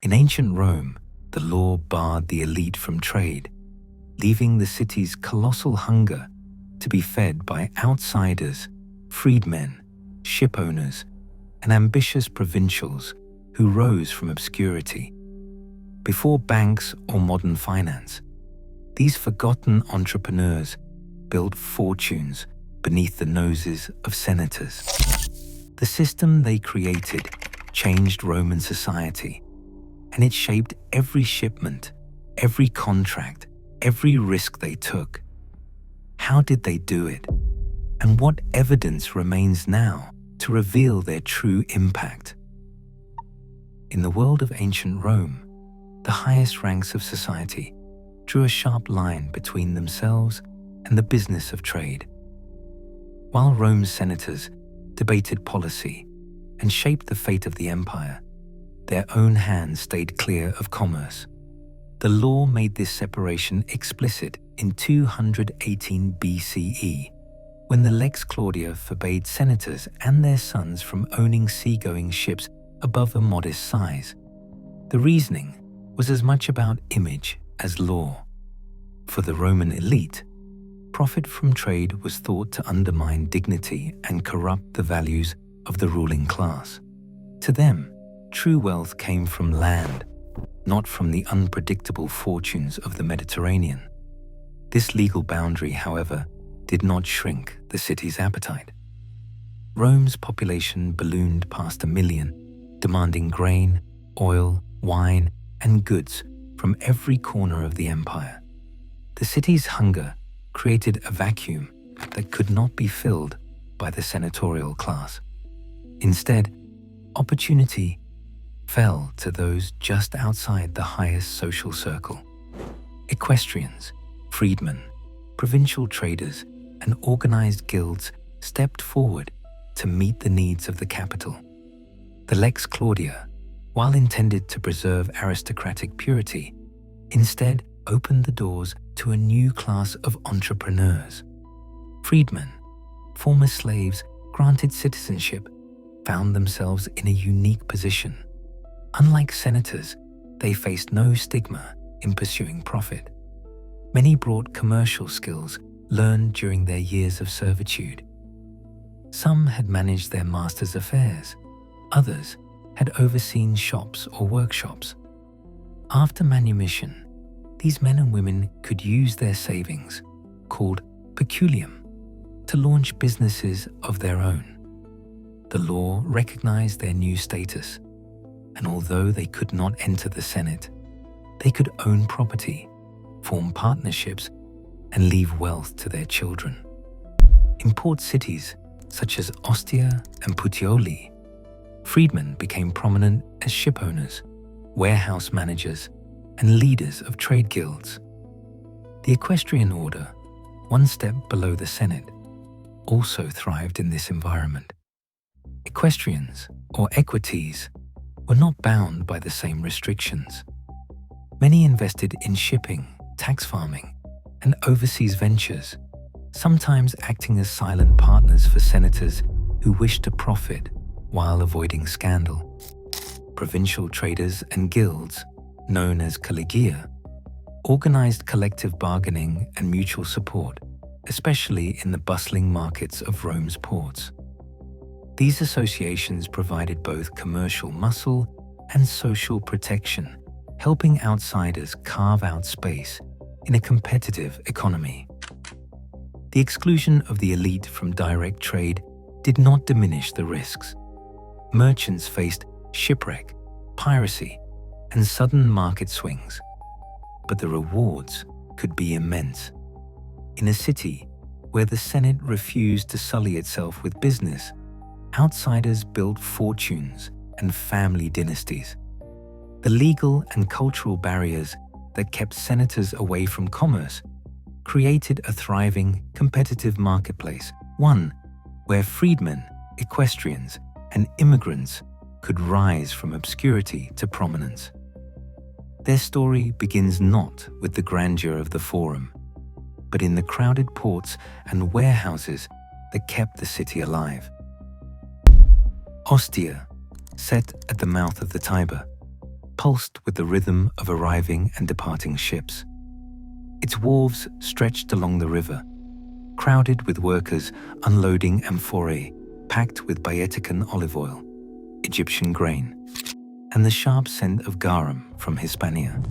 In ancient Rome, the law barred the elite from trade, leaving the city's colossal hunger to be fed by outsiders, freedmen, ship owners, and ambitious provincials who rose from obscurity. Before banks or modern finance, these forgotten entrepreneurs built fortunes beneath the noses of senators. The system they created changed Roman society, and it shaped every shipment, every contract, every risk they took. How did they do it? And what evidence remains now to reveal their true impact? In the world of ancient Rome, the highest ranks of society drew a sharp line between themselves and the business of trade. While Rome's senators debated policy and shaped the fate of the empire, their own hands stayed clear of commerce. The law made this separation explicit in 218 BCE, when the Lex Claudia forbade senators and their sons from owning seagoing ships above a modest size. The reasoning was as much about image as law. For the Roman elite, profit from trade was thought to undermine dignity and corrupt the values of the ruling class. To them, true wealth came from land, not from the unpredictable fortunes of the Mediterranean. This legal boundary, however, did not shrink the city's appetite. Rome's population ballooned past 1 million, demanding grain, oil, wine, and goods from every corner of the empire. The city's hunger created a vacuum that could not be filled by the senatorial class. Instead, opportunity fell to those just outside the highest social circle. Equestrians, freedmen, provincial traders, and organized guilds stepped forward to meet the needs of the capital. The Lex Claudia, while intended to preserve aristocratic purity, instead opened the doors to a new class of entrepreneurs. Freedmen, former slaves granted citizenship, found themselves in a unique position. Unlike senators, they faced no stigma in pursuing profit. Many brought commercial skills learned during their years of servitude. Some had managed their master's affairs, others had overseen shops or workshops. After manumission, these men and women could use their savings, called peculium, to launch businesses of their own. The law recognized their new status, and although they could not enter the Senate, they could own property, form partnerships, and leave wealth to their children. In port cities such as Ostia and Puteoli, freedmen became prominent as ship owners, warehouse managers, and leaders of trade guilds. The equestrian order, one step below the Senate, also thrived in this environment. Equestrians, or equites, were not bound by the same restrictions. Many invested in shipping, tax farming, and overseas ventures, sometimes acting as silent partners for senators who wished to profit while avoiding scandal. Provincial traders and guilds, known as collegia, organized collective bargaining and mutual support, especially in the bustling markets of Rome's ports. These associations provided both commercial muscle and social protection, helping outsiders carve out space in a competitive economy. The exclusion of the elite from direct trade did not diminish the risks. Merchants faced shipwreck, piracy, and sudden market swings, but the rewards could be immense. In a city where the Senate refused to sully itself with business, outsiders built fortunes and family dynasties. The legal and cultural barriers that kept senators away from commerce created a thriving, competitive marketplace, one where freedmen, equestrians, and immigrants could rise from obscurity to prominence. Their story begins not with the grandeur of the Forum, but in the crowded ports and warehouses that kept the city alive. Ostia, set at the mouth of the Tiber, pulsed with the rhythm of arriving and departing ships. Its wharves stretched along the river, crowded with workers unloading amphorae packed with Baetica olive oil, Egyptian grain, and the sharp scent of garum from Hispania.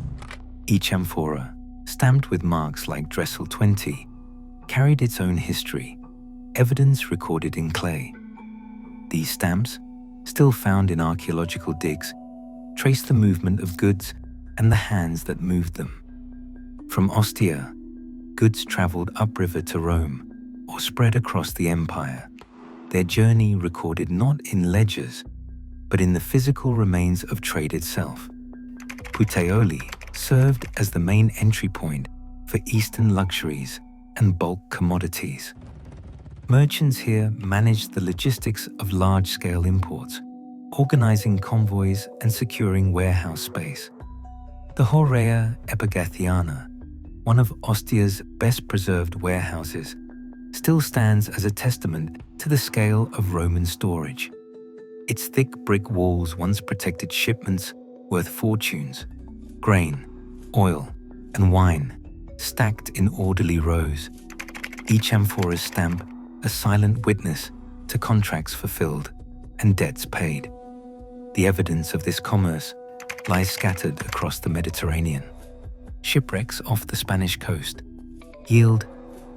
Each amphora, stamped with marks like Dressel 20, carried its own history, evidence recorded in clay. These stamps, still found in archaeological digs, trace the movement of goods and the hands that moved them. From Ostia, goods traveled upriver to Rome or spread across the empire, their journey recorded not in ledgers, but in the physical remains of trade itself. Puteoli served as the main entry point for Eastern luxuries and bulk commodities. Merchants here managed the logistics of large-scale imports, organizing convoys and securing warehouse space. The Horea Epigathiana, one of Ostia's best-preserved warehouses, still stands as a testament to the scale of Roman storage. Its thick brick walls once protected shipments worth fortunes: grain, oil, and wine, stacked in orderly rows. Each amphora's stamp a silent witness to contracts fulfilled and debts paid. The evidence of this commerce lies scattered across the Mediterranean. Shipwrecks off the Spanish coast yield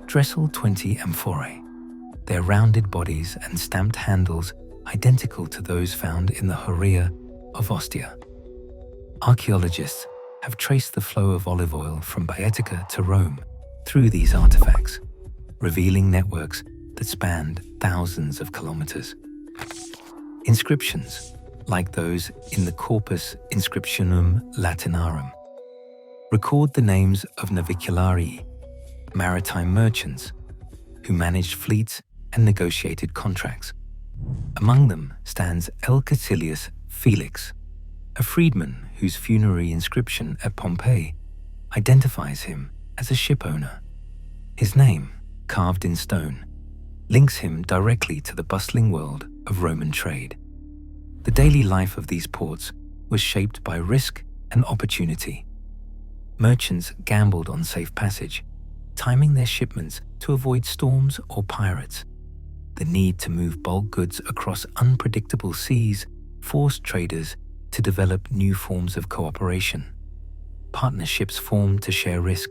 Dressel 20 amphorae, their rounded bodies and stamped handles identical to those found in the Horea of Ostia. Archaeologists have traced the flow of olive oil from Baetica to Rome through these artifacts, revealing networks that spanned thousands of kilometers. Inscriptions, like those in the Corpus Inscriptionum Latinarum, record the names of navicularii, maritime merchants, who managed fleets and negotiated contracts. Among them stands L. Catilius Felix, a freedman whose funerary inscription at Pompeii identifies him as a shipowner. His name, carved in stone, links him directly to the bustling world of Roman trade. The daily life of these ports was shaped by risk and opportunity. Merchants gambled on safe passage, timing their shipments to avoid storms or pirates. The need to move bulk goods across unpredictable seas forced traders to develop new forms of cooperation. Partnerships formed to share risk,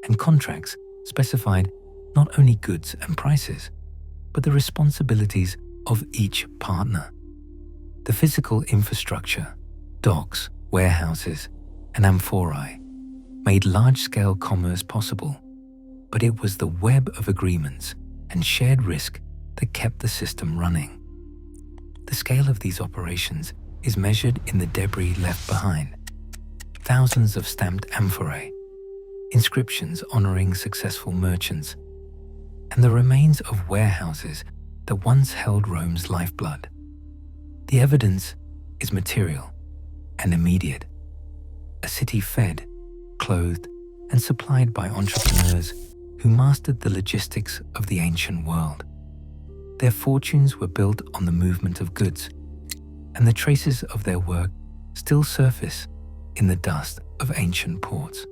and contracts specified not only goods and prices, but the responsibilities of each partner. The physical infrastructure, docks, warehouses, and amphorae made large-scale commerce possible, but it was the web of agreements and shared risk that kept the system running. The scale of these operations is measured in the debris left behind. Thousands of stamped amphorae, inscriptions honoring successful merchants, and the remains of warehouses that once held Rome's lifeblood. The evidence is material and immediate. A city fed, clothed, and supplied by entrepreneurs who mastered the logistics of the ancient world. Their fortunes were built on the movement of goods, and the traces of their work still surface in the dust of ancient ports.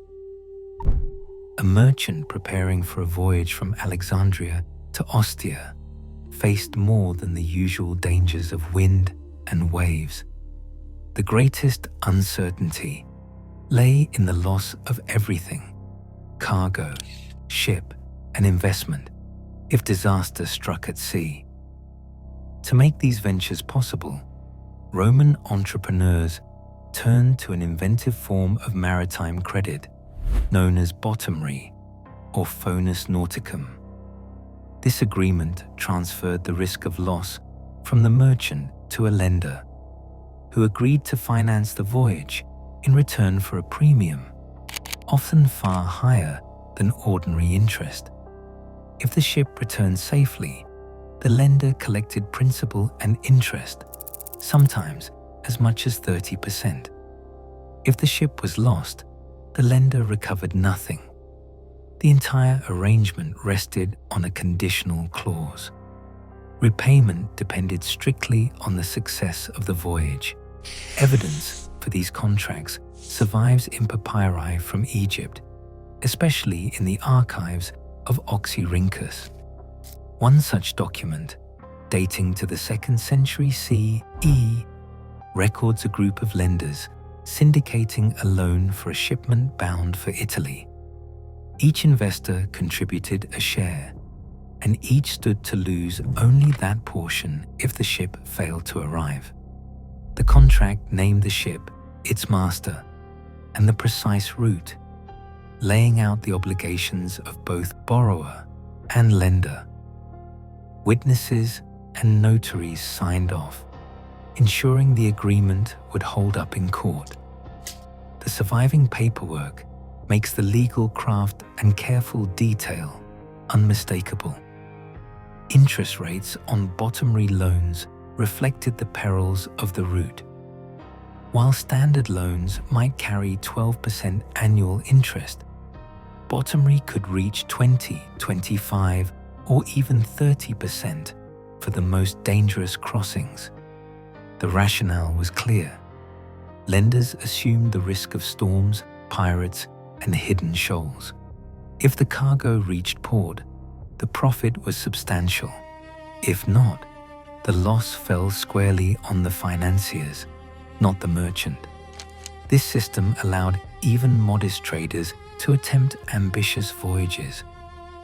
A merchant preparing for a voyage from Alexandria to Ostia faced more than the usual dangers of wind and waves. The greatest uncertainty lay in the loss of everything: cargo, ship, and investment, if disaster struck at sea. To make these ventures possible, Roman entrepreneurs turned to an inventive form of maritime credit known as bottomry or fonus nauticum. This agreement transferred the risk of loss from the merchant to a lender, who agreed to finance the voyage in return for a premium, often far higher than ordinary interest. If the ship returned safely, the lender collected principal and interest, sometimes as much as 30%. If the ship was lost, the lender recovered nothing. The entire arrangement rested on a conditional clause. Repayment depended strictly on the success of the voyage. Evidence for these contracts survives in papyri from Egypt, especially in the archives of Oxyrhynchus. One such document, dating to the 2nd century CE, records a group of lenders syndicating a loan for a shipment bound for Italy. Each investor contributed a share, and each stood to lose only that portion if the ship failed to arrive. The contract named the ship, its master, and the precise route, laying out the obligations of both borrower and lender. Witnesses and notaries signed off, ensuring the agreement would hold up in court. The surviving paperwork makes the legal craft and careful detail unmistakable. Interest rates on bottomry loans reflected the perils of the route. While standard loans might carry 12% annual interest, bottomry could reach 20, 25, or even 30% for the most dangerous crossings. The rationale was clear. Lenders assumed the risk of storms, pirates, and hidden shoals. If the cargo reached port, the profit was substantial. If not, the loss fell squarely on the financiers, not the merchant. This system allowed even modest traders to attempt ambitious voyages,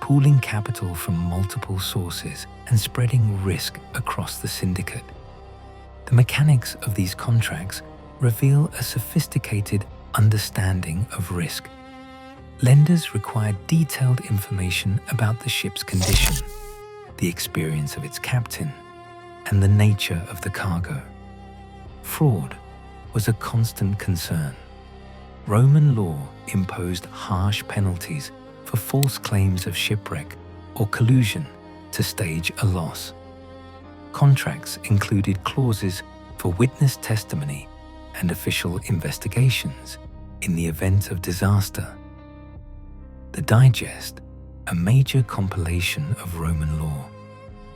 pooling capital from multiple sources and spreading risk across the syndicate. The mechanics of these contracts reveal a sophisticated understanding of risk. Lenders required detailed information about the ship's condition, the experience of its captain, and the nature of the cargo. Fraud was a constant concern. Roman law imposed harsh penalties for false claims of shipwreck or collusion to stage a loss. Contracts included clauses for witness testimony and official investigations in the event of disaster. The Digest, a major compilation of Roman law,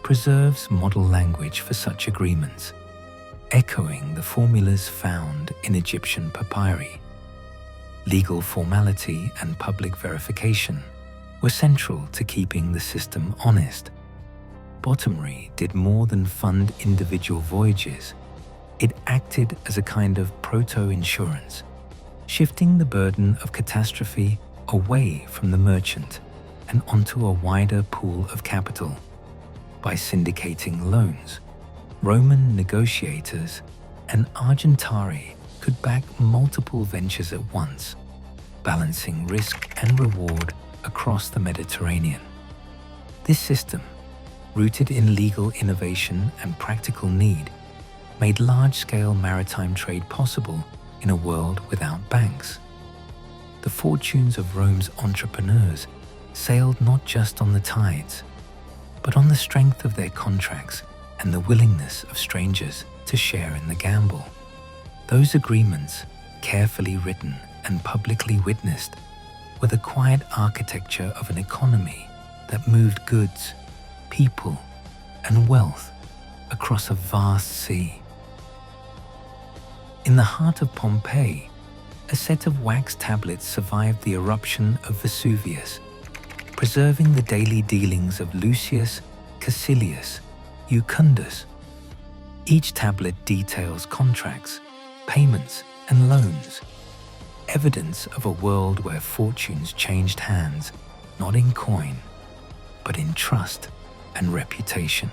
preserves model language for such agreements, echoing the formulas found in Egyptian papyri. Legal formality and public verification were central to keeping the system honest. Bottomry did more than fund individual voyages. It acted as a kind of proto-insurance, shifting the burden of catastrophe away from the merchant and onto a wider pool of capital. By syndicating loans, Roman negotiators and argentari could back multiple ventures at once, balancing risk and reward across the Mediterranean. This system, rooted in legal innovation and practical need, made large-scale maritime trade possible in a world without banks. The fortunes of Rome's entrepreneurs sailed not just on the tides, but on the strength of their contracts and the willingness of strangers to share in the gamble. Those agreements, carefully written and publicly witnessed, were the quiet architecture of an economy that moved goods, people, and wealth across a vast sea. In the heart of Pompeii, a set of wax tablets survived the eruption of Vesuvius, preserving the daily dealings of Lucius Caecilius Jucundus. Each tablet details contracts, payments, and loans, evidence of a world where fortunes changed hands, not in coin, but in trust and reputation.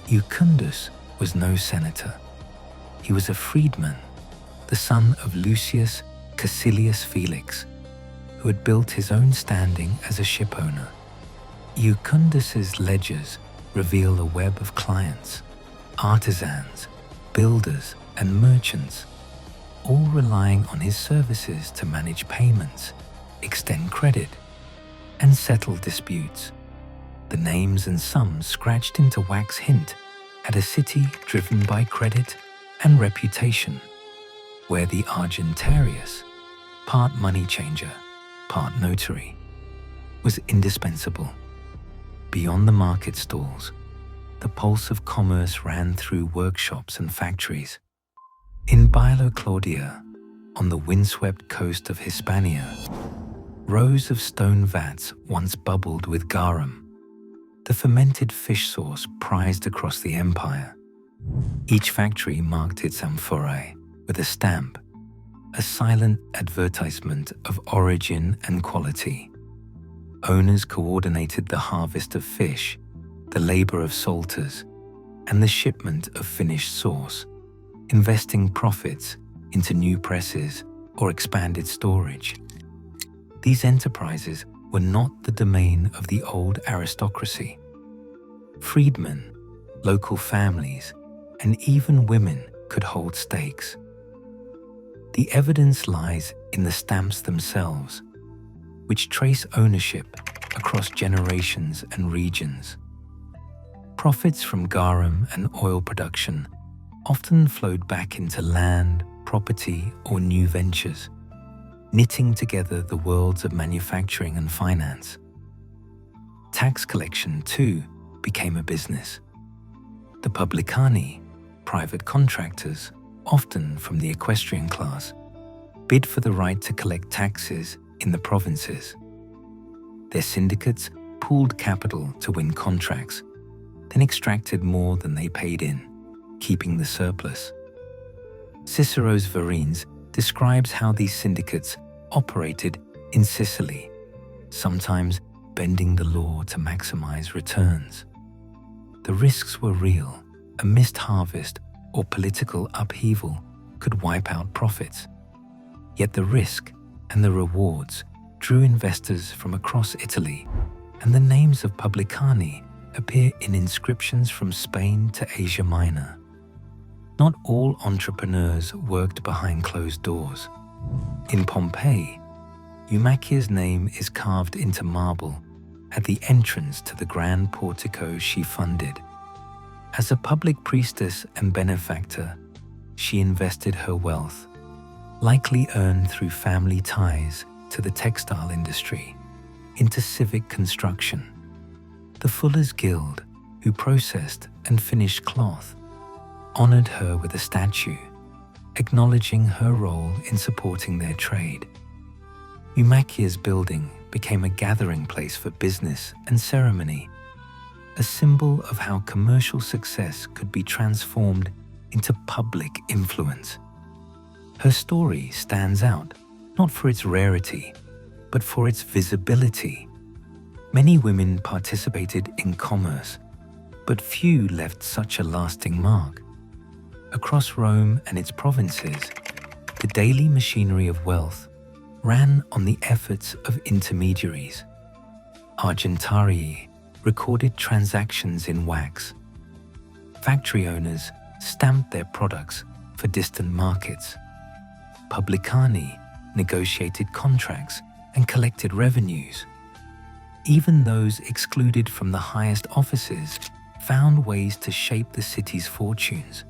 Jucundus was no senator. He was a freedman, the son of Lucius Caecilius Felix, who had built his own standing as a shipowner. Jucundus's ledgers reveal a web of clients, artisans, builders, and merchants, all relying on his services to manage payments, extend credit, and settle disputes. The names and sums scratched into wax hint at a city driven by credit and reputation, where the Argentarius, part money changer, part notary, was indispensable. Beyond the market stalls, the pulse of commerce ran through workshops and factories. In Bailo Claudia, on the windswept coast of Hispania, rows of stone vats once bubbled with garum, the fermented fish sauce prized across the empire. Each factory marked its amphorae with a stamp, a silent advertisement of origin and quality. Owners coordinated the harvest of fish, the labor of salters, and the shipment of finished sauce, investing profits into new presses or expanded storage. These enterprises were not the domain of the old aristocracy. Freedmen, local families, and even women could hold stakes. The evidence lies in the stamps themselves, which trace ownership across generations and regions. Profits from garum and oil production often flowed back into land, property, or new ventures, knitting together the worlds of manufacturing and finance. Tax collection, too, became a business. The publicani, private contractors, often from the equestrian class, bid for the right to collect taxes in the provinces. Their syndicates pooled capital to win contracts, then extracted more than they paid in, keeping the surplus. Cicero's Verrines describes how these syndicates operated in Sicily, sometimes bending the law to maximize returns. The risks were real. A missed harvest or political upheaval could wipe out profits. Yet the risk and the rewards drew investors from across Italy, and the names of publicani appear in inscriptions from Spain to Asia Minor. Not all entrepreneurs worked behind closed doors. In Pompeii, Eumachia's name is carved into marble at the entrance to the grand portico she funded. As a public priestess and benefactor, she invested her wealth, likely earned through family ties to the textile industry, into civic construction. The Fullers Guild, who processed and finished cloth, honored her with a statue, acknowledging her role in supporting their trade. Eumachia's building became a gathering place for business and ceremony, a symbol of how commercial success could be transformed into public influence. Her story stands out, not for its rarity, but for its visibility. Many women participated in commerce, but few left such a lasting mark. Across Rome and its provinces, the daily machinery of wealth ran on the efforts of intermediaries. Argentarii recorded transactions in wax. Factory owners stamped their products for distant markets. Publicani negotiated contracts and collected revenues. Even those excluded from the highest offices found ways to shape the city's fortunes.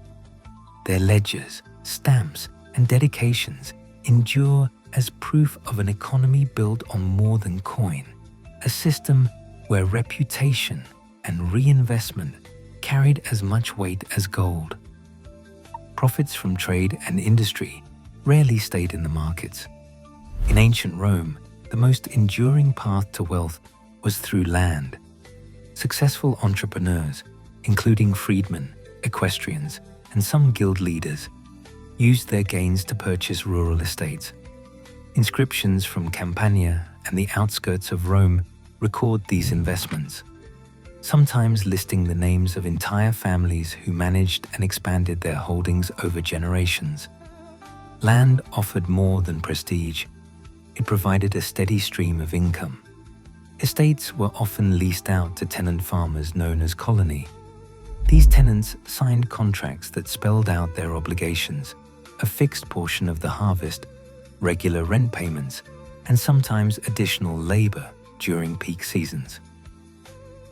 Their ledgers, stamps, and dedications endure as proof of an economy built on more than coin, a system where reputation and reinvestment carried as much weight as gold. Profits from trade and industry rarely stayed in the markets. In ancient Rome, the most enduring path to wealth was through land. Successful entrepreneurs, including freedmen, equestrians, and some guild leaders, used their gains to purchase rural estates. Inscriptions from Campania and the outskirts of Rome record these investments, sometimes listing the names of entire families who managed and expanded their holdings over generations. Land offered more than prestige. It provided a steady stream of income. Estates were often leased out to tenant farmers known as colony. These tenants signed contracts that spelled out their obligations, a fixed portion of the harvest, regular rent payments, and sometimes additional labor during peak seasons.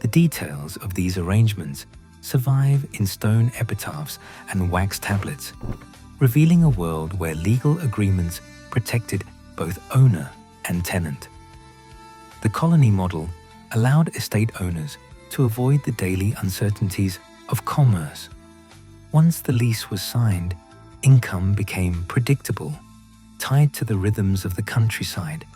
The details of these arrangements survive in stone epitaphs and wax tablets, revealing a world where legal agreements protected both owner and tenant. The colony model allowed estate owners to avoid the daily uncertainties of commerce. Once the lease was signed, income became predictable, tied to the rhythms of the countryside,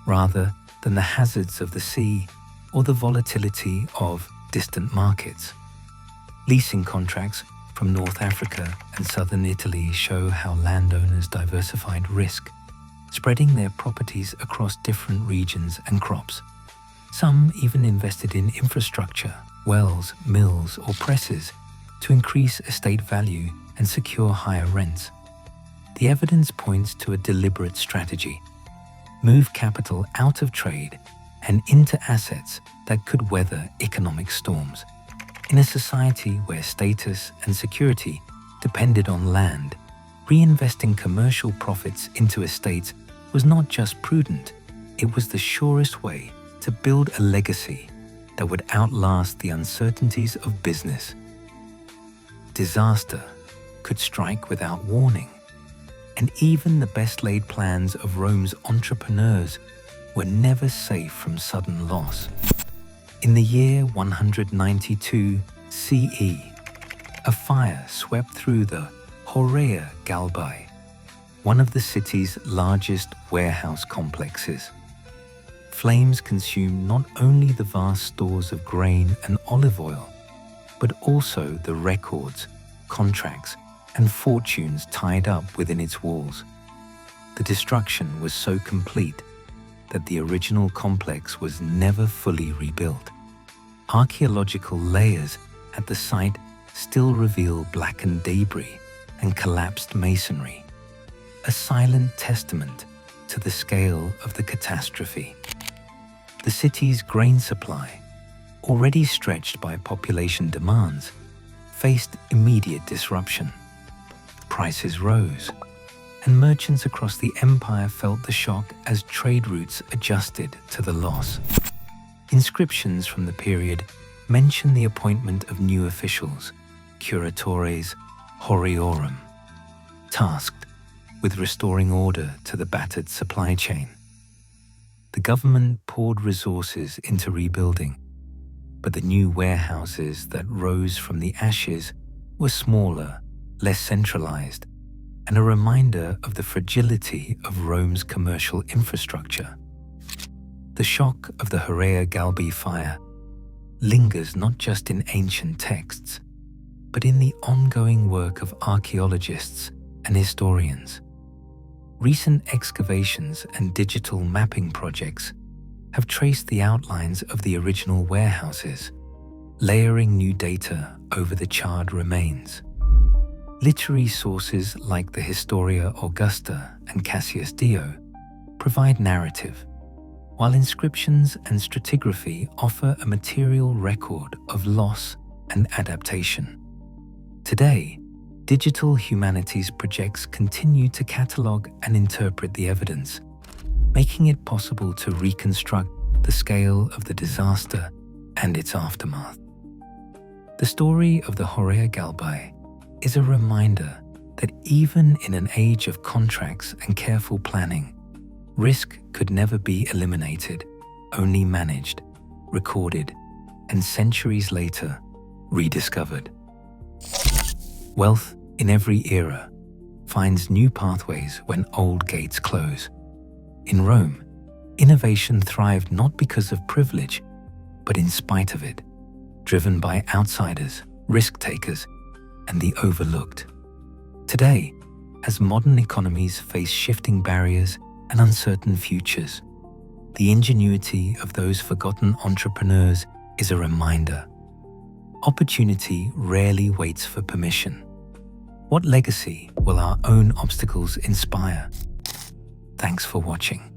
rather than the hazards of the sea or the volatility of distant markets. Leasing contracts from North Africa and southern Italy show how landowners diversified risk, spreading their properties across different regions and crops. Some even invested in infrastructure, wells, mills, or presses to increase estate value and secure higher rents. The evidence points to a deliberate strategy: move capital out of trade and into assets that could weather economic storms. In a society where status and security depended on land, reinvesting commercial profits into estates was not just prudent, it was the surest way to build a legacy that would outlast the uncertainties of business. Disaster could strike without warning, and even the best-laid plans of Rome's entrepreneurs were never safe from sudden loss. In the year 192 CE, a fire swept through the Horea Galbae, one of the city's largest warehouse complexes. Flames consumed not only the vast stores of grain and olive oil, but also the records, contracts, and fortunes tied up within its walls. The destruction was so complete that the original complex was never fully rebuilt. Archaeological layers at the site still reveal blackened debris and collapsed masonry, a silent testament to the scale of the catastrophe. The city's grain supply, already stretched by population demands, faced immediate disruption. Prices rose, and merchants across the empire felt the shock as trade routes adjusted to the loss. Inscriptions from the period mention the appointment of new officials, curatores horiorum, tasked with restoring order to the battered supply chain. The government poured resources into rebuilding, but the new warehouses that rose from the ashes were smaller, less centralized, and a reminder of the fragility of Rome's commercial infrastructure. The shock of the Horea Galbae fire lingers not just in ancient texts, but in the ongoing work of archaeologists and historians. Recent excavations and digital mapping projects have traced the outlines of the original warehouses, layering new data over the charred remains. Literary sources like the Historia Augusta and Cassius Dio provide narrative, while inscriptions and stratigraphy offer a material record of loss and adaptation. Today, digital humanities projects continue to catalogue and interpret the evidence, making it possible to reconstruct the scale of the disaster and its aftermath. The story of the Horea Galbae is a reminder that even in an age of contracts and careful planning, risk could never be eliminated, only managed, recorded, and centuries later, rediscovered. Wealth in every era finds new pathways when old gates close. In Rome, innovation thrived not because of privilege, but in spite of it, driven by outsiders, risk-takers, and the overlooked. Today, as modern economies face shifting barriers and uncertain futures, the ingenuity of those forgotten entrepreneurs is a reminder. Opportunity rarely waits for permission. What legacy will our own obstacles inspire? Thanks for watching.